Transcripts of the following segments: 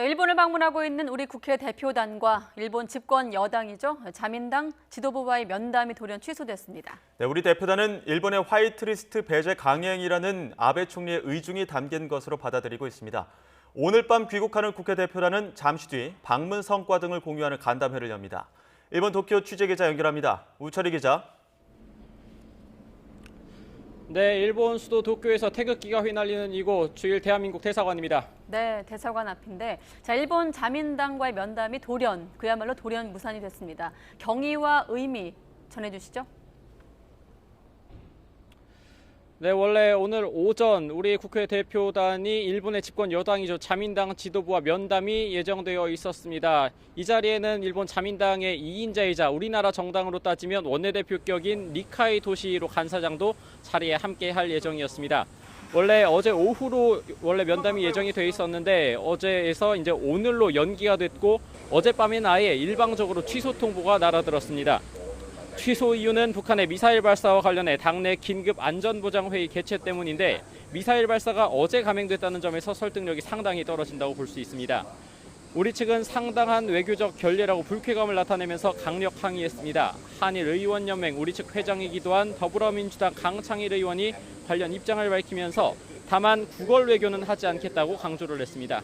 자, 일본을 방문하고 있는 우리 국회 대표단과 일본 집권 여당이죠. 자민당 지도부와의 면담이 돌연 취소됐습니다. 네, 우리 대표단은 일본의 화이트리스트 배제 강행이라는 아베 총리의 의중이 담긴 것으로 받아들이고 있습니다. 오늘 밤 귀국하는 국회 대표단은 잠시 뒤 방문 성과 등을 공유하는 간담회를 엽니다. 일본 도쿄 취재기자 연결합니다. 우철희 기자. 네, 일본 수도 도쿄에서 태극기가 휘날리는 이곳 주일 대한민국 대사관입니다. 네, 대사관 앞인데 자, 일본 자민당과의 면담이 그야말로 돌연무산이 됐습니다. 경위와 의미 전해주시죠. 네, 원래 오늘 오전 우리 국회 대표단이 일본의 집권 여당이죠. 자민당 지도부와 면담이 예정되어 있었습니다. 이 자리에는 일본 자민당의 2인자이자 우리나라 정당으로 따지면 원내대표격인 니카이 도시히로 간사장도 자리에 함께할 예정이었습니다. 원래 어제 오후로 면담이 예정이 돼 있었는데 어제에서 이제 오늘로 연기가 됐고 어젯밤엔 아예 일방적으로 취소 통보가 날아들었습니다. 취소 이유는 북한의 미사일 발사와 관련해 당내 긴급 안전보장회의 개최 때문인데 미사일 발사가 어제 감행됐다는 점에서 설득력이 상당히 떨어진다고 볼 수 있습니다. 우리 측은 상당한 외교적 결례라고 불쾌감을 나타내면서 강력 항의했습니다. 한일의원연맹 우리 측 회장이기도 한 더불어민주당 강창일 의원이 관련 입장을 밝히면서 다만 구걸 외교는 하지 않겠다고 강조를 했습니다.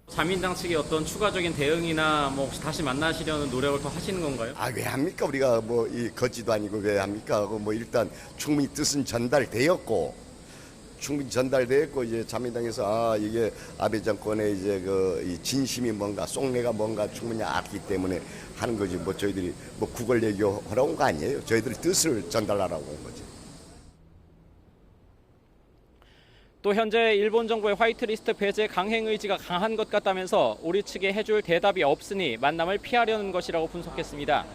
자민당 측의 어떤 추가적인 대응이나 혹시 다시 만나시려는 노력을 더 하시는 건가요? 왜 합니까? 우리가 이 거지도 아니고 왜 합니까? 일단 충분히 뜻은 전달되었고 이제 자민당에서 이게 아베 정권의 이제 이 진심이 뭔가 속내가 뭔가 충분히 알기 때문에 하는 거지. 저희들이 구걸 외교 하러 온 거 아니에요. 저희들이 뜻을 전달하라고 온 거지. 또 현재 일본 정부의 화이트리스트 배제 강행 의지가 강한 것 같다면서 우리 측에 해줄 대답이 없으니 만남을 피하려는 것이라고 분석했습니다.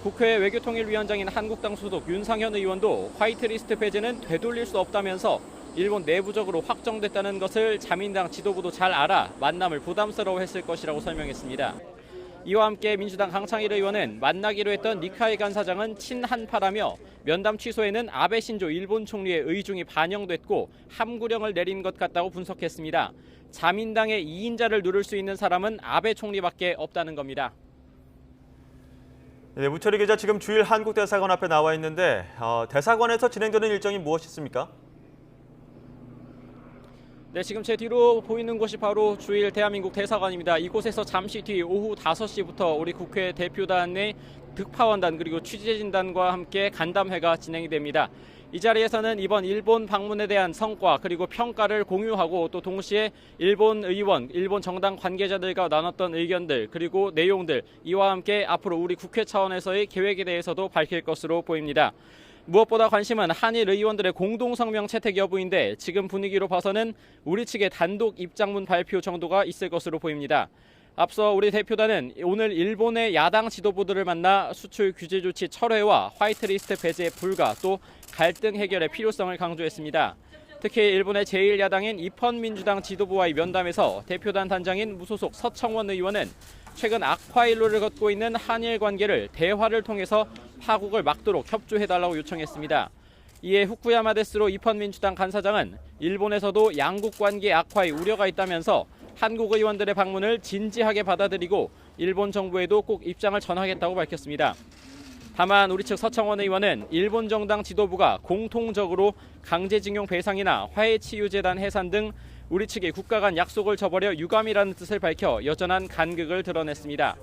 국회 외교통일위원장인 한국당 소속 윤상현 의원도 화이트리스트 배제는 되돌릴 수 없다면서 일본 내부적으로 확정됐다는 것을 자민당 지도부도 잘 알아 만남을 부담스러워했을 것이라고 설명했습니다. 이와 함께 민주당 강창일 의원은 만나기로 했던 니카이 간사장은 친한파라며 면담 취소에는 아베 신조 일본 총리의 의중이 반영됐고 함구령을 내린 것 같다고 분석했습니다. 자민당의 2인자를 누를 수 있는 사람은 아베 총리밖에 없다는 겁니다. 네, 우철희 기자 지금 주일 한국대사관 앞에 나와 있는데 대사관에서 진행되는 일정이 무엇이 있습니까? 네, 지금 제 뒤로 보이는 곳이 바로 주일 대한민국 대사관입니다. 이곳에서 잠시 뒤 오후 5시부터 우리 국회 대표단의 득파원단 그리고 취재진단과 함께 간담회가 진행이 됩니다. 이 자리에서는 이번 일본 방문에 대한 성과 그리고 평가를 공유하고 또 동시에 일본 의원, 일본 정당 관계자들과 나눴던 의견들 그리고 내용들 이와 함께 앞으로 우리 국회 차원에서의 계획에 대해서도 밝힐 것으로 보입니다. 무엇보다 관심은 한일 의원들의 공동성명 채택 여부인데 지금 분위기로 봐서는 우리 측의 단독 입장문 발표 정도가 있을 것으로 보입니다. 앞서 우리 대표단은 오늘 일본의 야당 지도부들을 만나 수출 규제 조치 철회와 화이트리스트 배제 불가 또 갈등 해결의 필요성을 강조했습니다. 특히 일본의 제1야당인 입헌민주당 지도부와의 면담에서 대표단 단장인 무소속 서청원 의원은 최근 악화 일로를 걷고 있는 한일 관계를 대화를 통해서 파국을 막도록 협조해달라고 요청했습니다. 이에 후쿠야마 데스로 입헌민주당 간사장은 일본에서도 양국 관계 악화의 우려가 있다면서 한국 의원들의 방문을 진지하게 받아들이고 일본 정부에도 꼭 입장을 전하겠다고 밝혔습니다. 다만 우리 측 서청원 의원은 일본 정당 지도부가 공통적으로 강제징용 배상이나 화해치유재단 해산 등 우리 측의 국가 간 약속을 저버려 유감이라는 뜻을 밝혀 여전한 간극을 드러냈습니다.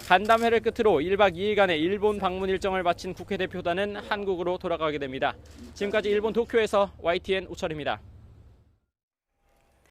간담회를 끝으로 1박 2일간의 일본 방문 일정을 마친 국회 대표단은 한국으로 돌아가게 됩니다. 지금까지 일본 도쿄에서 YTN 우철입니다.